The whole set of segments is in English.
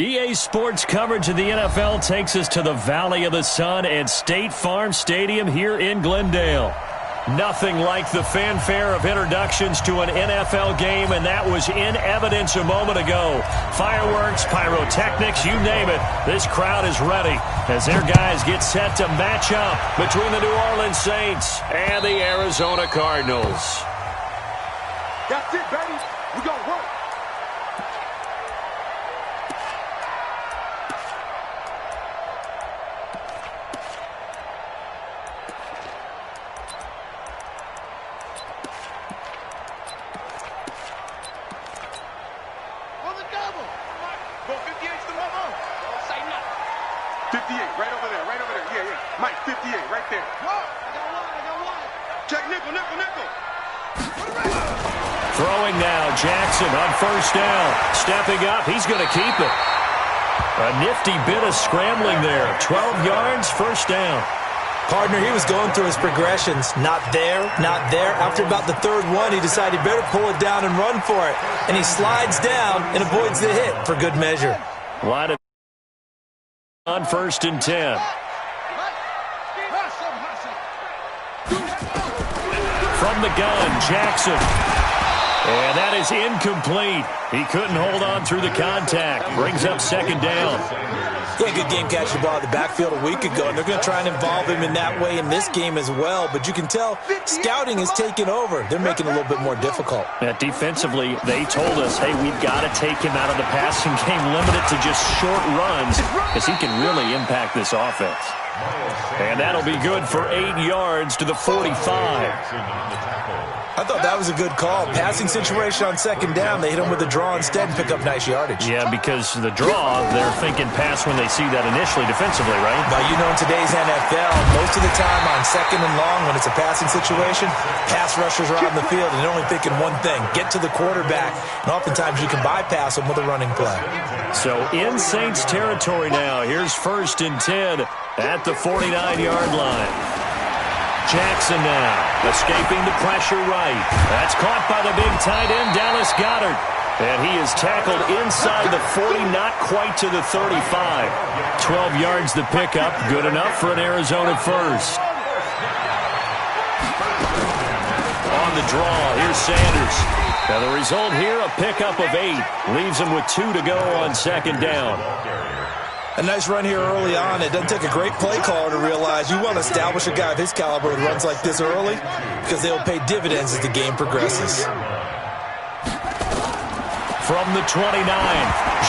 EA Sports coverage of the NFL takes us to the Valley of the Sun at State Farm Stadium here in Glendale. Nothing like the fanfare of introductions to an NFL game, and that was in evidence a moment ago. Fireworks, pyrotechnics, you name it. This crowd is ready as their guys get set to match up between the New Orleans Saints and the Arizona Cardinals. That's it, baby. We gonna work. On the double. Go 58's the mama. Don't say nothing. 58, right over there, right over there. Yeah, yeah. Mike, 58, right there. Whoa, I got one. Check nickel. Throwing now, Jackson on first down. Stepping up, he's going to keep it. A nifty bit of scrambling there. 12 yards, first down. Partner, he was going through his progressions. Not there, not there. After about the third one, he decided he better pull it down and run for it. And he slides down and avoids the hit for good measure. Line of on first and 10. From the gun, Jackson. And that is incomplete. He couldn't hold on through the contact. Brings up second down. He had a good game catching the ball in the backfield a week ago, and they're going to try and involve him in that way in this game as well. But you can tell scouting has taken over. They're making it a little bit more difficult. Defensively, they told us, hey, we've got to take him out of the passing game, limit it to just short runs, because he can really impact this offense. And that'll be good for 8 yards to the 45. I thought that was a good call. Passing situation on second down. They hit him with a draw instead and pick up nice yardage. Yeah, because the draw, they're thinking pass when they see that initially defensively, right? But you know, in today's NFL, most of the time on second and long, when it's a passing situation, pass rushers are out in the field and they're only thinking one thing, get to the quarterback. And oftentimes you can bypass them with a running play. So in Saints territory now, here's first and 10 at the 49-yard line. Jackson now, escaping the pressure right. That's caught by the big tight end, Dallas Goedert. And he is tackled inside the 40, not quite to the 35. 12 yards the pickup, good enough for an Arizona first. On the draw, here's Sanders. Now the result here, a pickup of 8. Leaves him with 2 to go on second down. A nice run here early on. It doesn't take a great play caller to realize you want to establish a guy of his caliber with runs like this early because they'll pay dividends as the game progresses. From the 29,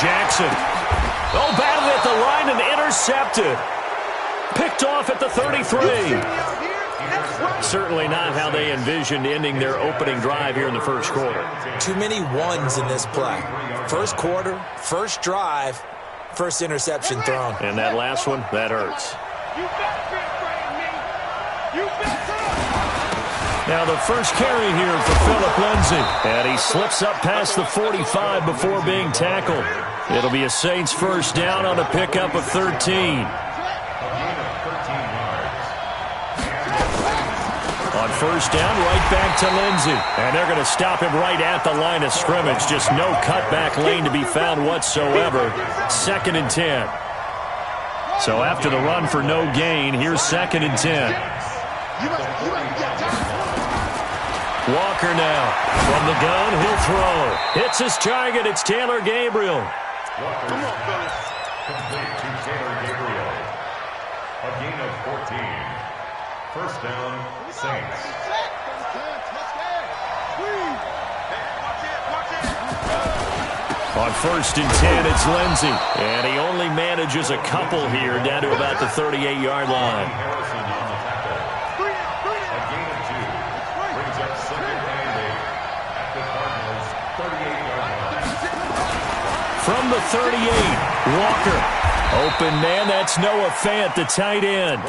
Jackson. Oh, batted at the line and intercepted. Picked off at the 33. Certainly not how they envisioned ending their opening drive here in the first quarter. Too many ones in this play. First quarter, first drive, first interception thrown. And that last one, that hurts. Now the first carry here for Phillip Lindsay. And he slips up past the 45 before being tackled. It'll be a Saints first down on a pickup of 13. On first down, right back to Lindsay. And they're going to stop him right at the line of scrimmage. Just no cutback lane to be found whatsoever. Second and 10. So after the run for no gain, here's second and 10. Walker now. From the gun, he'll throw. Hits his target. It's Taylor Gabriel. Come on, fellas. Complete to Taylor Gabriel. A gain of 14. First down, Saints. On first and 10, it's Lindsay. And he only manages a couple here down to about the 38-yard line. Harrison on the tackle. A gain of 2. Brings up second and 8 at the Cardinals' 38-yard line. From the 38, Walker. Open man, that's Noah Fant, the tight end.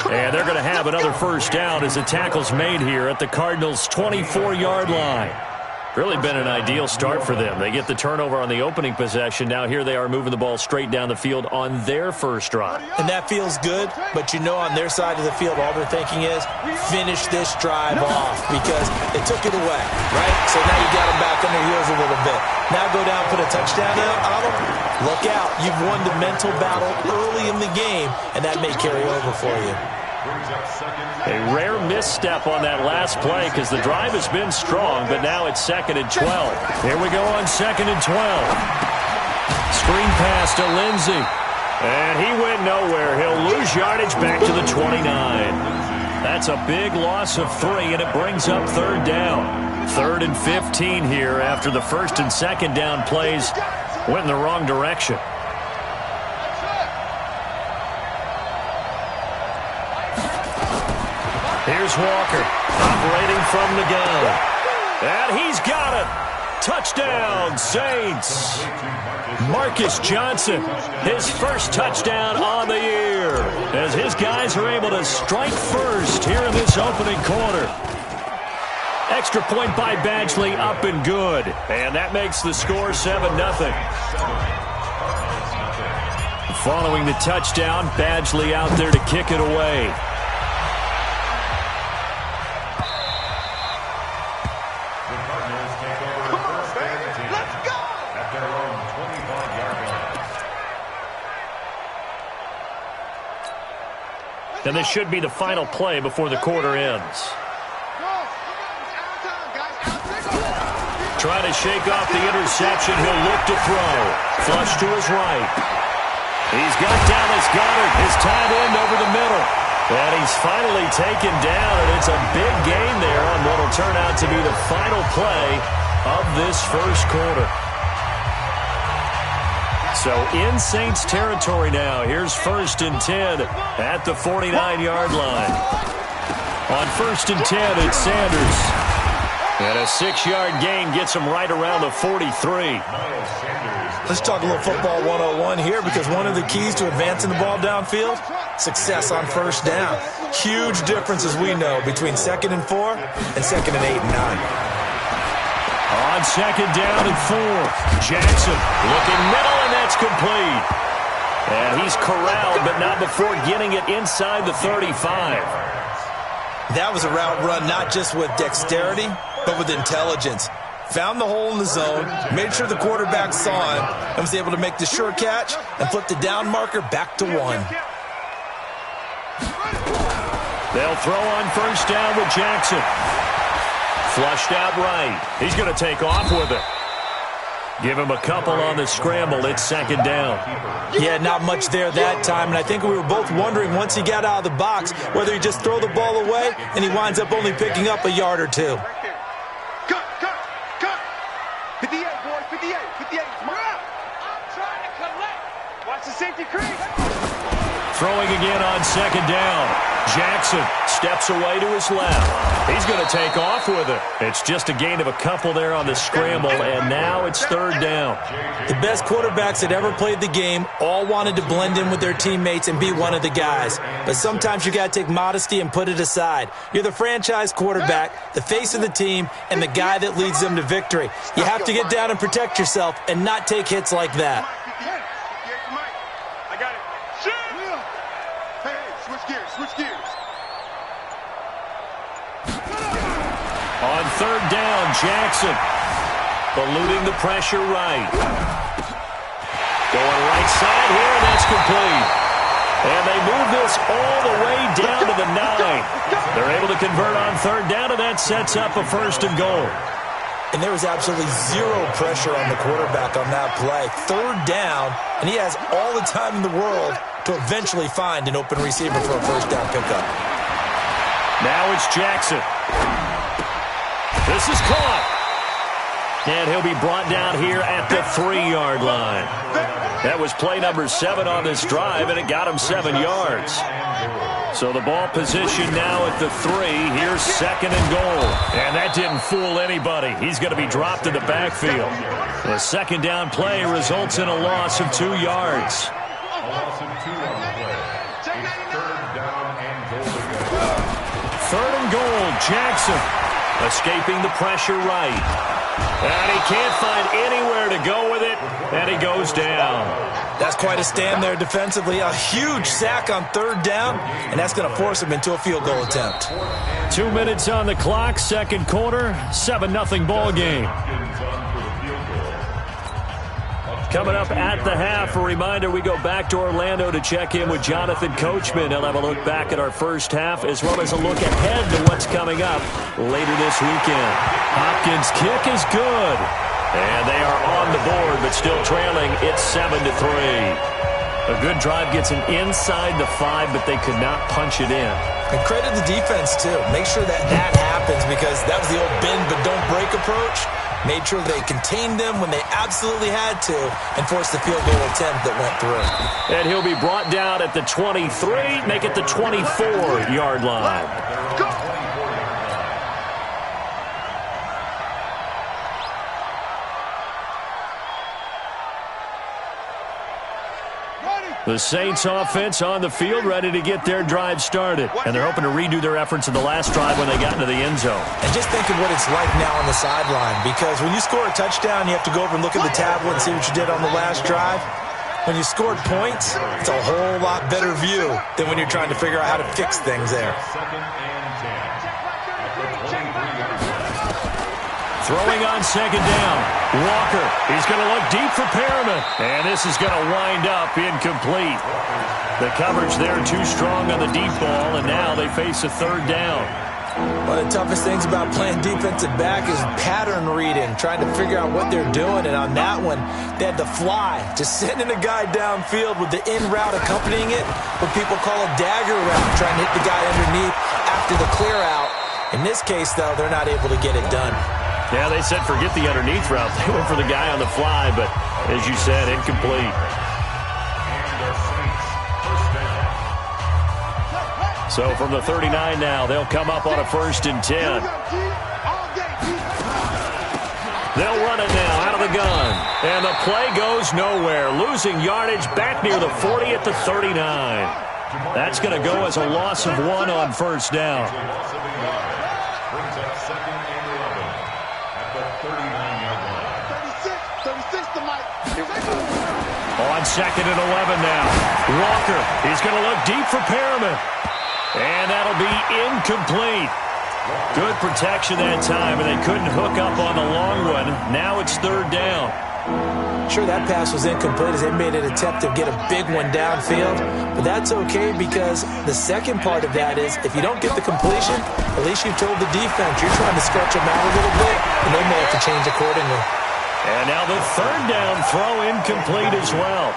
And they're going to have another first down as the tackle's made here at the Cardinals' 24-yard line. Really been an ideal start for them. They get the turnover on the opening possession. Now here they are moving the ball straight down the field on their first drive. And that feels good, but you know on their side of the field, all they're thinking is finish this drive off because they took it away, right? So now you got them back on their heels a little bit. Now go down, put a touchdown on them. Look out. You've won the mental battle early in the game, and that may carry over for you. A rare misstep on that last play because the drive has been strong, but now it's 2nd and 12. Here we go on 2nd and 12. Screen pass to Lindsey. And he went nowhere. He'll lose yardage back to the 29. That's a big loss of 3, and it brings up 3rd down. 3rd and 15 here after the 1st and 2nd down plays went in the wrong direction. Here's Walker, operating from the gun. And he's got it. Touchdown, Saints. Marcus Johnson, his first touchdown on the year, as his guys are able to strike first here in this opening quarter. Extra point by Badgley, up and good. And that makes the score 7-0. Following the touchdown, Badgley out there to kick it away. And this should be the final play before the quarter ends. Trying to shake off the interception. He'll look to throw. Flush to his right. He's got Dallas Goedert, his tight end, over the middle. And he's finally taken down, and it's a big gain there on what will turn out to be the final play of this first quarter. So in Saints territory now. Here's 1st and 10 at the 49-yard line. On 1st and 10, it's Sanders. And a 6-yard gain gets him right around the 43. Let's talk a little football 101 here, because one of the keys to advancing the ball downfield, success on 1st down. Huge difference, as we know, between 2nd and 4 and 2nd and 8 and 9. On 2nd down and 4, Jackson looking middle, and that's complete. And he's corralled, but not before getting it inside the 35. That was a route run not just with dexterity, but with intelligence. Found the hole in the zone, made sure the quarterback saw him, and was able to make the sure catch and flip the down marker back to 1. They'll throw on 1st down with Jackson. Flushed out right. He's going to take off with it. Give him a couple on the scramble. It's 2nd down. Yeah, not much there that time, and I think we were both wondering once he got out of the box whether he just throw the ball away and he winds up only picking up a yard or 2. Cut. 58, boys, 58. 58. I'm trying to collect. Watch the safety crease. Throwing again on 2nd down. Jackson steps away to his left. He's going to take off with it. It's just a gain of a couple there on the scramble, and now it's 3rd down. The best quarterbacks that ever played the game all wanted to blend in with their teammates and be one of the guys. But sometimes you got to take modesty and put it aside. You're the franchise quarterback, the face of the team, and the guy that leads them to victory. You have to get down and protect yourself and not take hits like that. I got it. Hey, switch gears. On 3rd down, Jackson eluding the pressure right. Going right side here, and that's complete. And they move this all the way down to the 9. They're able to convert on 3rd down, and that sets up a 1st and goal. And there was absolutely zero pressure on the quarterback on that play. 3rd down, and he has all the time in the world to eventually find an open receiver for a 1st down pickup. Now it's Jackson. This is caught. And he'll be brought down here at the 3-yard line. That was play number 7 on this drive, and it got him 7 yards. So the ball position now at the 3. Here's 2nd and goal. And that didn't fool anybody. He's going to be dropped in the backfield. The 2nd down play results in a loss of 2 yards. A loss of 2 on the play. It's 3rd down and goal to go. 3rd and goal, Jackson escaping the pressure right. And he can't find anywhere to go with it, and he goes down. That's quite a stand there defensively. A huge sack on third down, and that's going to force him into a field goal attempt. 2 minutes on the clock, second quarter, 7-0 ball game. Coming up at the half, a reminder, we go back to Orlando to check in with Jonathan Coachman. He'll have a look back at our first half, as well as a look ahead to what's coming up later this weekend. Hopkins' kick is good. And they are on the board, but still trailing. It's 7-3. A good drive gets him inside the 5, but they could not punch it in. And credit the defense, too. Make sure that happens, because that was the old bend but don't break approach. Made sure they contained them when they absolutely had to and forced the field goal attempt that went through. And he'll be brought down at the 23, make it the 24-yard line. Go! The Saints offense on the field, ready to get their drive started. And they're hoping to redo their efforts in the last drive when they got into the end zone. And just think of what it's like now on the sideline, because when you score a touchdown, you have to go over and look at the tablet and see what you did on the last drive. When you scored points, it's a whole lot better view than when you're trying to figure out how to fix things there. Throwing on second down. Walker, he's going to look deep for Perriman. And this is going to wind up incomplete. The coverage there too strong on the deep ball, and now they face a third down. One of the toughest things about playing defensive back is pattern reading, trying to figure out what they're doing. And on that one, they had to fly, just sending a guy downfield with the in route accompanying it, what people call a dagger route, trying to hit the guy underneath after the clear out. In this case, though, they're not able to get it done. Yeah, they said forget the underneath route. They went for the guy on the fly, but as you said, incomplete. So from the 39 now, they'll come up on a 1st and 10. They'll run it now out of the gun. And the play goes nowhere. Losing yardage back near the 40 at the 39. That's going to go as a loss of 1 on 1st down. Brings up 2nd and 11 at the 39-yard line. 36 to Mike. On 2nd and 11 now. Walker, he's going to look deep for Perriman. And that'll be incomplete. Good protection that time, and they couldn't hook up on the long one. Now it's 3rd down. Sure, that pass was incomplete as they made an attempt to get a big one downfield, but that's okay because the second part of that is if you don't get the completion, at least you've told the defense you're trying to stretch them out a little bit, and they may have to change accordingly. And now the 3rd down throw incomplete as well.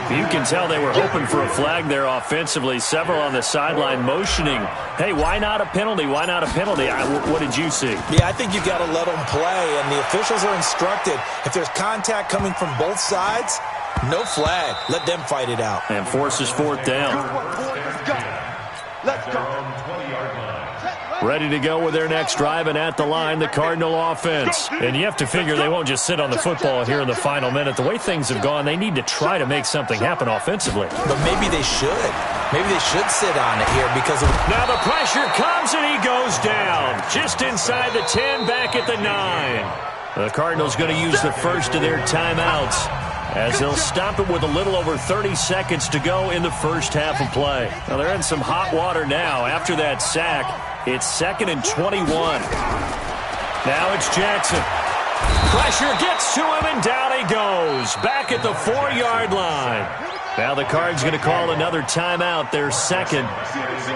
You can tell they were hoping for a flag there offensively. Several on the sideline motioning, hey, why not a penalty? Why not a penalty? What did you see? Yeah, I think you got to let them play, and the officials are instructed. If there's contact coming from both sides, no flag. Let them fight it out. And forces 4th down. Let's go. Ready to go with their next drive, and at the line, the Cardinal offense. And you have to figure they won't just sit on the football here in the final minute. The way things have gone, they need to try to make something happen offensively. But maybe they should. Maybe they should sit on it here because of... Now the pressure comes, and he goes down. Just inside the 10, back at the 9. The Cardinals going to use the first of their timeouts as they'll stop it with a little over 30 seconds to go in the first half of play. Now they're in some hot water now after that sack. It's 2nd and 21. Now it's Jackson. Pressure gets to him, and down he goes. Back at the 4-yard line. Now the Cards going to call another timeout, their second,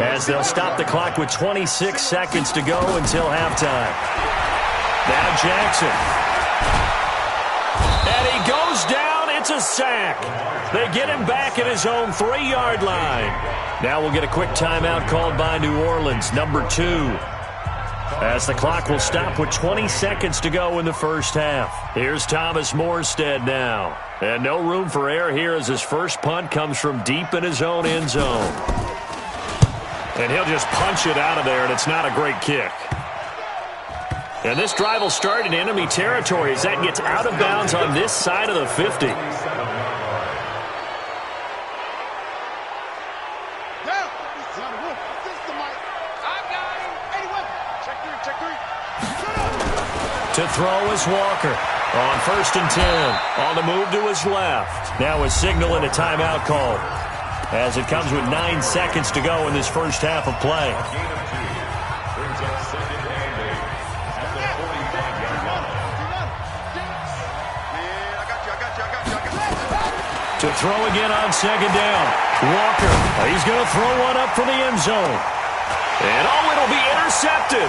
as they'll stop the clock with 26 seconds to go until halftime. Now Jackson. And he goes down. It's a sack. They get him back at his own 3-yard line. Now we'll get a quick timeout called by New Orleans, number 2. As the clock will stop with 20 seconds to go in the first half. Here's Thomas Morstead now. And no room for error here as his first punt comes from deep in his own end zone. And he'll just punch it out of there, and it's not a great kick. And this drive will start in enemy territory as that gets out of bounds on this side of the 50. To throw is Walker. On 1st and 10. On the move to his left. Now a signal and a timeout call, as it comes with 9 seconds to go in this first half of play. To throw again on 2nd down. Walker, he's going to throw one up for the end zone. And it'll be intercepted.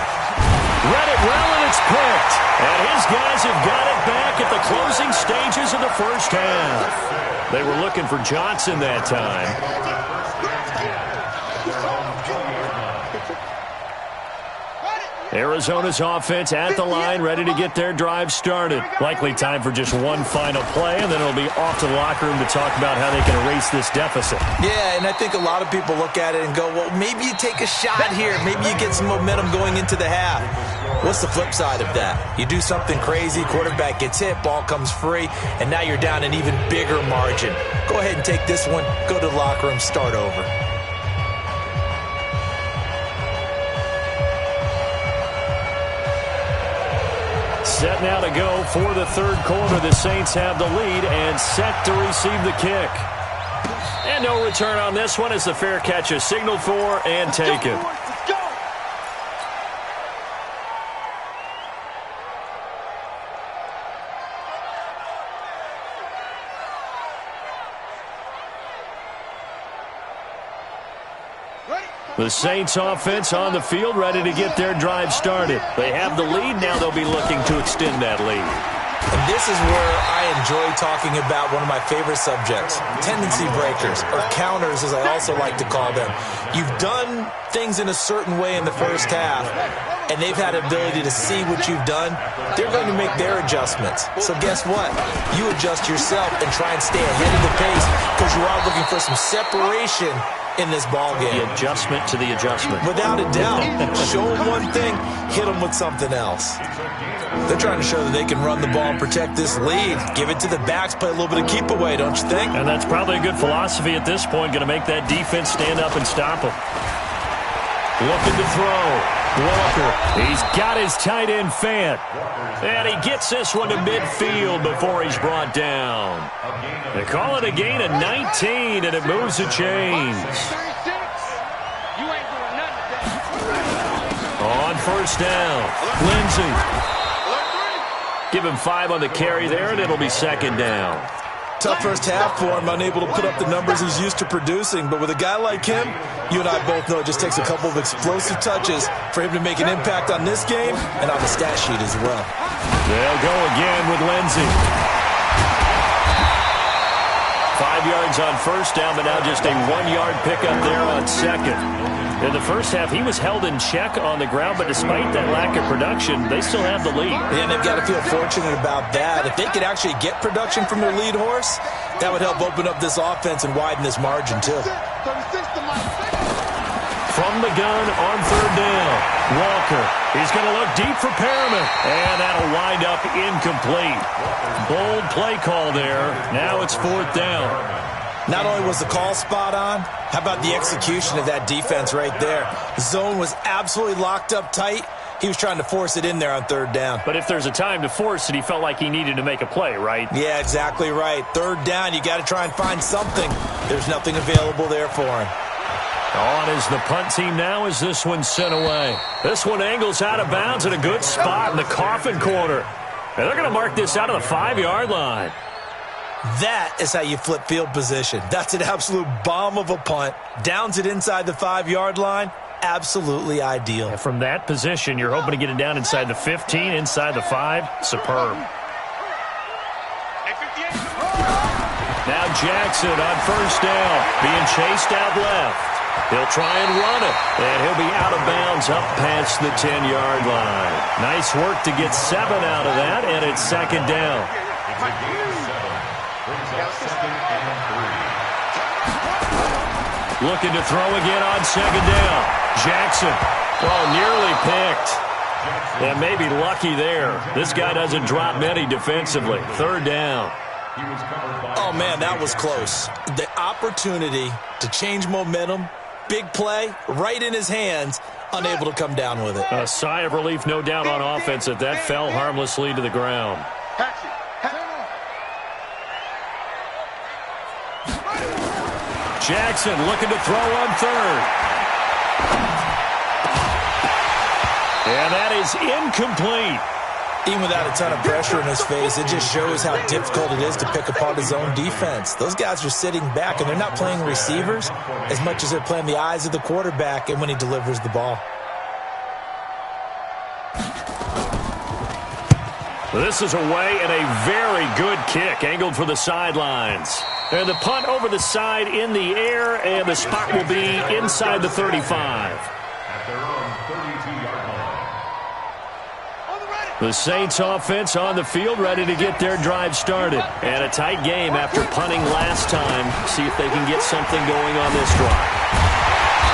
Read it well, and it's picked. And his guys have got it back at the closing stages of the first half. They were looking for Johnson that time. Arizona's offense at the line, ready to get their drive started. Likely time for just one final play, and then it'll be off to the locker room to talk about how they can erase this deficit. Yeah, and I think a lot of people look at it and go, well, maybe you take a shot here. Maybe you get some momentum going into the half. What's the flip side of that? You do something crazy, quarterback gets hit, ball comes free, and now you're down an even bigger margin. Go ahead and take this one, go to the locker room, start over. Set now to go for the third quarter. The Saints have the lead and set to receive the kick. And no return on this one as the fair catch is signaled for and taken. The Saints offense on the field, ready to get their drive started. They have the lead. Now they'll be looking to extend that lead. And this is where I enjoy talking about one of my favorite subjects, tendency breakers, or counters as I also like to call them. You've done things in a certain way in the first half, and they've had ability to see what you've done. They're going to make their adjustments. So guess what? You adjust yourself and try and stay ahead of the pace because you are looking for some separation in this ball game. The adjustment to the adjustment. Without a doubt. Show them one thing, hit them with something else. They're trying to show that they can run the ball and protect this lead. Give it to the backs, play a little bit of keep away, don't you think? And that's probably a good philosophy at this point, going to make that defense stand up and stop them. Looking to throw. Walker, he's got his tight end fan. And he gets this one to midfield before he's brought down. They call it a gain of 19, and it moves the chains. On 1st down, Lindsey. Give him 5 on the carry there, and it'll be 2nd down. Tough first half for him, unable to put up the numbers he's used to producing. But with a guy like him, you and I both know it just takes a couple of explosive touches for him to make an impact on this game and on the stat sheet as well. They'll go again with Lindsey. 5 yards on 1st down, but now just a 1-yard pickup there on 2nd. In the first half, he was held in check on the ground, but despite that lack of production, they still have the lead. Yeah, and they've got to feel fortunate about that. If they could actually get production from their lead horse, that would help open up this offense and widen this margin, too. From the gun on 3rd down, Walker. He's going to look deep for Perriman, and that'll wind up incomplete. Bold play call there. Now it's 4th down. Not only was the call spot on, how about the execution of that defense right there? The zone was absolutely locked up tight. He was trying to force it in there on 3rd down. But if there's a time to force it, he felt like he needed to make a play, right? Yeah, exactly right. 3rd down, you got to try and find something. There's nothing available there for him. On is the punt team now as this one's sent away. This one angles out of bounds at a good spot in the coffin corner. And they're going to mark this out of the 5-yard line. That is how you flip field position. That's an absolute bomb of a punt. Downs it inside the 5-yard line. Absolutely ideal. And from that position, you're hoping to get it down inside the 15, inside the 5. Superb. Now Jackson on 1st down, being chased out left. He'll try and run it, and he'll be out of bounds up past the 10-yard line. Nice work to get 7 out of that, and it's 2nd down. Looking to throw again on 2nd down. Jackson, nearly picked. And maybe lucky there. This guy doesn't drop many defensively. 3rd down. Oh, man, that was close. The opportunity to change momentum big play right in his hands, unable to come down with it. A sigh of relief, no doubt, on offense that fell harmlessly to the ground. Jackson looking to throw on third. And that is incomplete. Even without a ton of pressure in his face, it just shows how difficult it is to pick apart his own defense. Those guys are sitting back, and they're not playing receivers as much as they're playing the eyes of the quarterback and when he delivers the ball. This is away and a very good kick, angled for the sidelines. And the punt over the side in the air, and the spot will be inside the 35. At their own 32-yard line. The Saints offense on the field, ready to get their drive started. And a tight game after punting last time. See if they can get something going on this drive.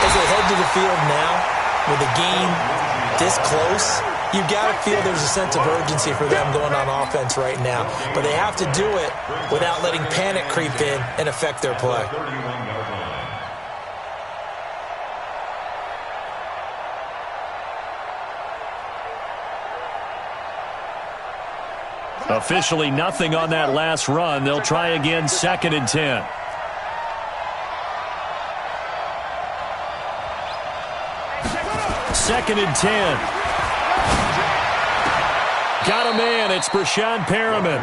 As they head to the field now, with the game this close, you got to feel there's a sense of urgency for them going on offense right now. But they have to do it without letting panic creep in and affect their play. 31-yard line. Officially nothing on that last run. They'll try again, 2nd and 10. Second and 10. Got a man. It's Brashad Perriman.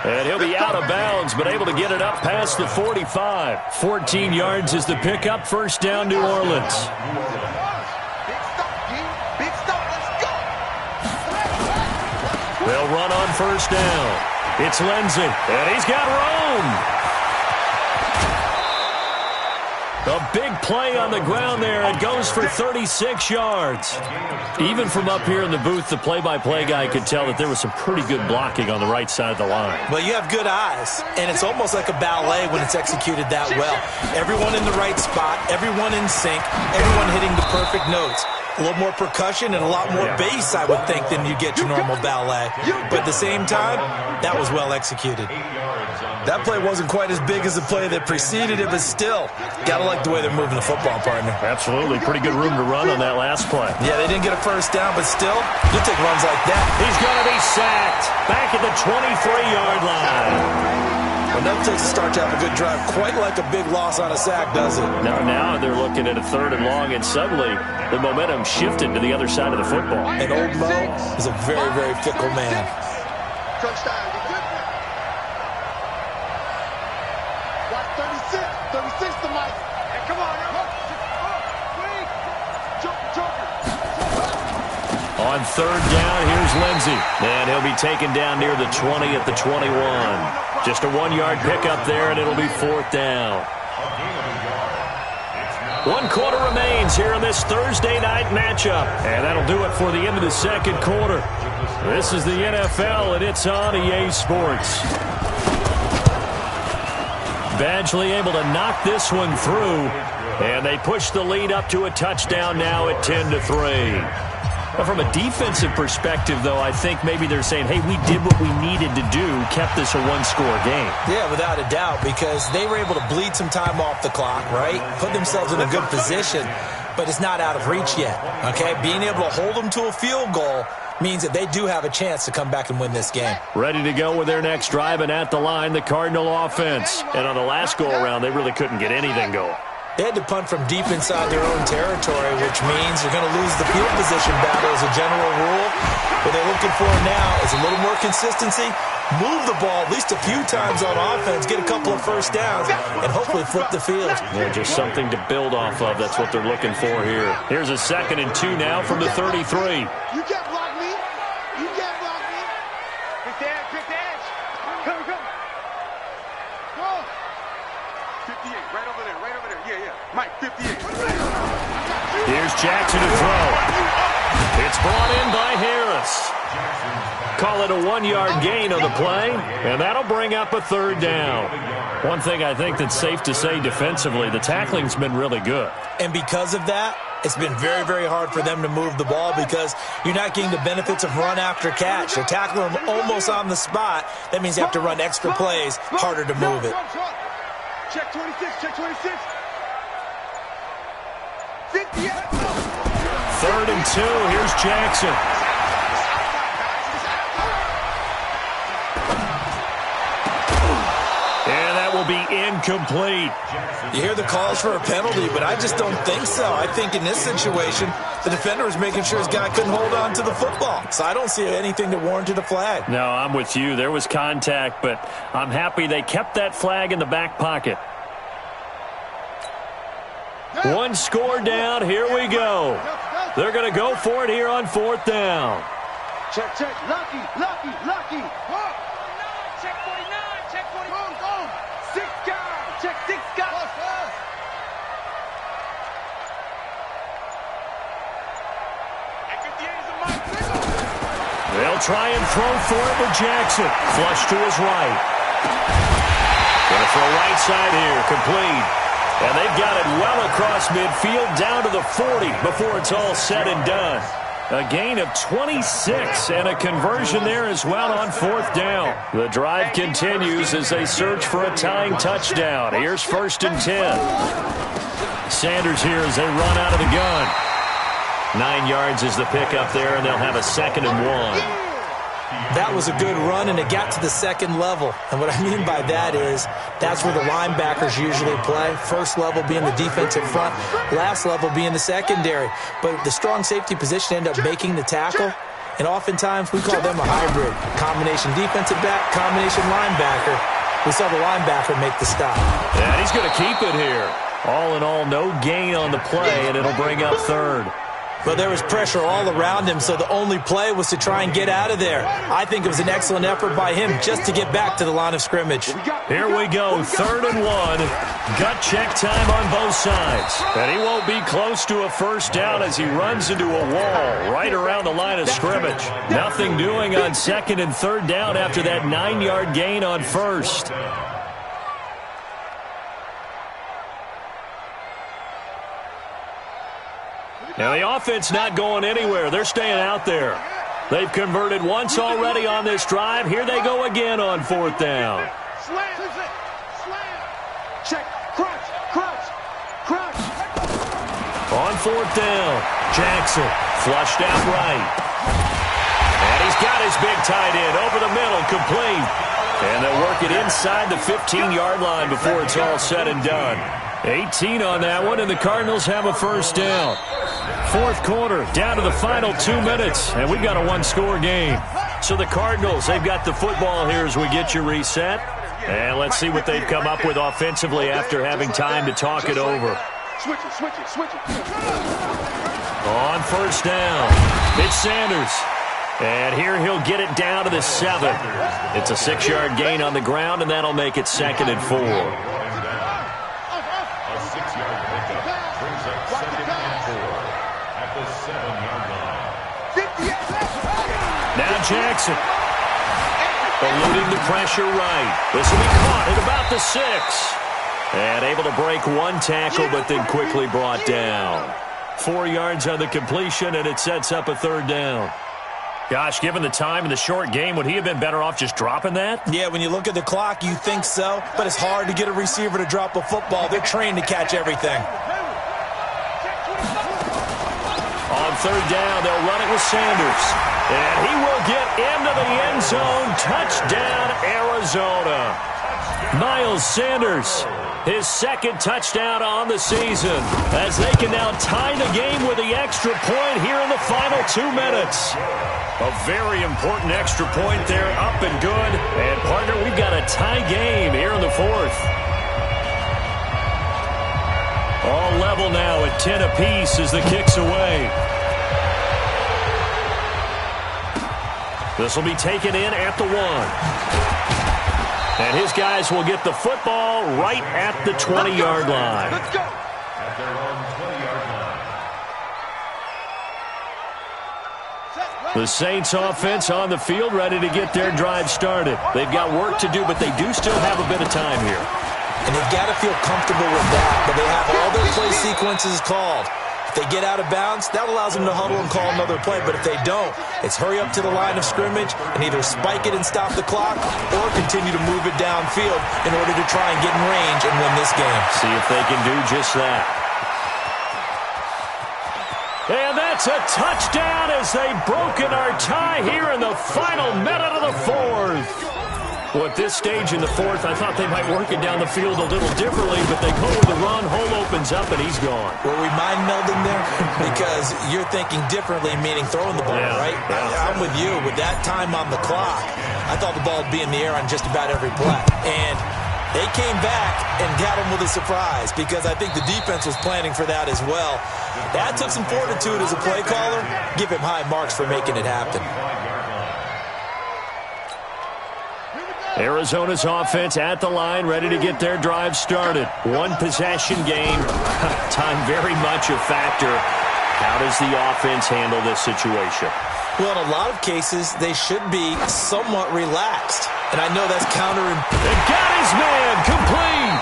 And he'll be out of bounds, but able to get it up past the 45. 14 yards is the pickup. First down, New Orleans. They'll run on first down. It's Lindsey, and he's got room. A big play on the ground there. It goes for 36 yards. Even from up here in the booth, the play-by-play guy could tell that there was some pretty good blocking on the right side of the line. Well, you have good eyes, and it's almost like a ballet when it's executed that well. Everyone in the right spot, everyone in sync, everyone hitting the perfect notes. A little more percussion and a lot more bass, I would think, than you get your normal ballet. But at the same time, that was well executed. That play wasn't quite as big as the play that preceded it, but still, gotta like the way they're moving the football, partner. Absolutely. Pretty good room to run on that last play. Yeah, they didn't get a first down, but still, you'll take runs like that. He's going to be sacked back at the 23-yard line. Well, nothing takes a start to have a good drive quite like a big loss on a sack, does it? Now they're looking at a 3rd and long, and suddenly the momentum shifted to the other side of the football. And old Mo is a very, very fickle man. Touchdown. 36 to Mike. Hey, come on. On 3rd down, here's Lindsey. And he'll be taken down near the 20 at the 21. Just a 1-yard pickup there, and it'll be 4th down. 1 quarter remains here in this Thursday night matchup. And that'll do it for the end of the 2nd quarter. This is the NFL, and it's on EA Sports. Badgley able to knock this one through, and they push the lead up to a touchdown now at 10-3. Now, from a defensive perspective, though, I think maybe they're saying, hey, we did what we needed to do, kept this a 1-score game. Yeah, without a doubt, because they were able to bleed some time off the clock, right? Put themselves in a good position, but it's not out of reach yet, okay? Being able to hold them to a field goal means that they do have a chance to come back and win this game. Ready to go with their next drive, and at the line, the Cardinal offense. And on the last go-around, they really couldn't get anything going. They had to punt from deep inside their own territory, which means you're going to lose the field position battle as a general rule. What they're looking for now is a little more consistency, move the ball at least a few times on offense, get a couple of first downs, and hopefully flip the field. Yeah, just something to build off of. That's what they're looking for here. Here's a 2nd and 2 now from the 33. You can't block me. You can't block me. Quick the edge. Come. Go. 58, right over there. Yeah. Mike, 58. Here's Jackson to throw. It's brought in by Harris. Call it a 1-yard gain on the play, and that'll bring up a 3rd down. One thing I think that's safe to say defensively, the tackling's been really good. And because of that, it's been very, very hard for them to move the ball because you're not getting the benefits of run after catch. They're tackling them almost on the spot. That means you have to run extra plays, harder to move it. Check 26. Third and 2. Here's Jackson. And that will be incomplete. You hear the calls for a penalty, but I just don't think so. I think in this situation, the defender was making sure his guy couldn't hold on to the football. So I don't see anything that warranted a flag. No, I'm with you. There was contact, but I'm happy they kept that flag in the back pocket. One score down. Here we go. They're going to go for it here on 4th down. Check, check. Lucky. Check 49. Check 49. Go. 6 guys. Check 6 guys. They'll try and throw for it with Jackson. Flush to his right. Going to throw right side here. Complete. And they've got it well across midfield down to the 40 before it's all said and done. A gain of 26 and a conversion there as well on 4th down. The drive continues as they search for a tying touchdown. Here's 1st and 10. Sanders here as they run out of the gun. 9 yards is the pickup there, and they'll have a 2nd and 1. That was a good run, and it got to the 2nd level. And what I mean by that is that's where the linebackers usually play. First level being the defensive front, last level being the secondary. But the strong safety position ended up making the tackle, and oftentimes we call them a hybrid. Combination defensive back, combination linebacker. We saw the linebacker make the stop. And he's going to keep it here. All in all, no gain on the play, and it'll bring up 3rd. But there was pressure all around him, so the only play was to try and get out of there. I think it was an excellent effort by him just to get back to the line of scrimmage. Here we go, 3rd and 1. Gut check time on both sides. And he won't be close to a first down as he runs into a wall right around the line of scrimmage. Nothing doing on 2nd and 3rd down after that 9-yard gain on 1st. Now, the offense not going anywhere. They're staying out there. They've converted once already on this drive. Here they go again on 4th down. Slam. Check. Crunch. On 4th down, Jackson flushed out right. And he's got his big tight end over the middle, complete. And they'll work it inside the 15-yard line before it's all said and done. 18 on that one, and the Cardinals have a first down. 4th quarter, down to the final 2 minutes, and we've got a 1-score game. So the Cardinals, they've got the football here as we get you reset. And let's see what they've come up with offensively after having time to talk it over. Switch it. On 1st down, it's Sanders. And here he'll get it down to the 7. It's a 6-yard gain on the ground, and that'll make it 2nd and 4. Now Jackson, eluding the pressure right. This will be caught at about the 6. And able to break one tackle, but then quickly brought down. 4 yards on the completion, and it sets up a 3rd down. Gosh, given the time in the short game, would he have been better off just dropping that? Yeah, when you look at the clock, you think so. But it's hard to get a receiver to drop a football. They're trained to catch everything. On 3rd down, they'll run it with Sanders. And he will get into the end zone. Touchdown, Arizona. Miles Sanders, his 2nd touchdown on the season, as they can now tie the game with the extra point here in the final 2 minutes. A very important extra point there, up and good. And, partner, we've got a tie game here in the 4th. All level now at 10 apiece as the kick's away. This will be taken in at the 1. And his guys will get the football right at the 20-yard line. Let's go. At their own 20-yard line. The Saints offense on the field, ready to get their drive started. They've got work to do, but they do still have a bit of time here. And they've got to feel comfortable with that, but they have all their play sequences called. If they get out of bounds, that allows them to huddle and call another play. But if they don't, it's hurry up to the line of scrimmage and either spike it and stop the clock or continue to move it downfield in order to try and get in range and win this game. See if they can do just that. And that's a touchdown as they've broken our tie here in the final minute of the fourth. Well, at this stage in the fourth, I thought they might work it down the field a little differently, but they go with the run. Hole opens up, and he's gone. Were we mind melding there? Because you're thinking differently, meaning throwing the ball, right? Yeah. I'm with you. With that time on the clock, I thought the ball would be in the air on just about every play. And they came back and got him with a surprise because I think the defense was planning for that as well. That took some fortitude as a play caller. Give him high marks for making it happen. Arizona's offense at the line, ready to get their drive started. One possession game. Time very much a factor. How does the offense handle this situation? Well, in a lot of cases, they should be somewhat relaxed. And I know that's counter. And got his man complete.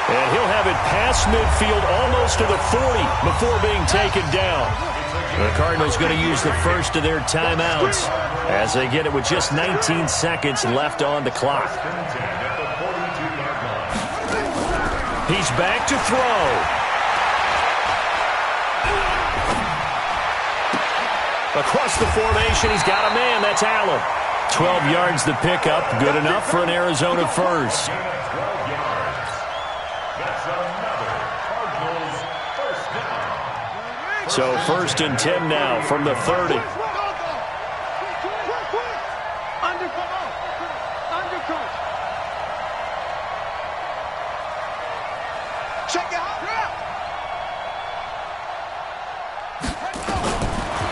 And he'll have it past midfield almost to the 40 before being taken down. The Cardinals going to use the first of their timeouts as they get it with just 19 seconds left on the clock. He's back to throw. Across the formation, he's got a man. That's Allen. 12 yards the pickup. Good enough for an Arizona first. So 1st and 10 now from the 30.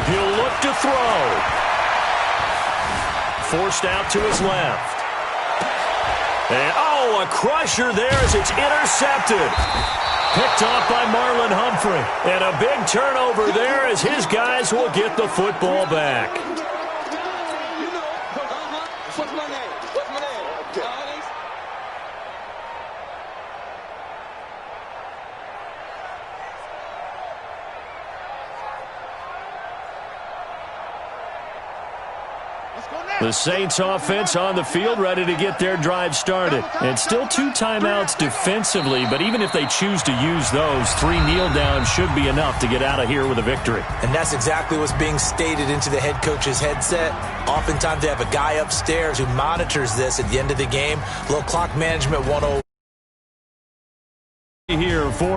He'll look to throw. Forced out to his left. And, oh, a crusher there as it's intercepted. Picked off by Marlon Humphrey. And a big turnover there as his guys will get the football back. What's my name? What's my name? The Saints offense on the field ready to get their drive started. And still 2 timeouts defensively, but even if they choose to use those, 3 kneel downs should be enough to get out of here with a victory. And that's exactly what's being stated into the head coach's headset. Oftentimes they have a guy upstairs who monitors this at the end of the game. Little clock management 101. Here for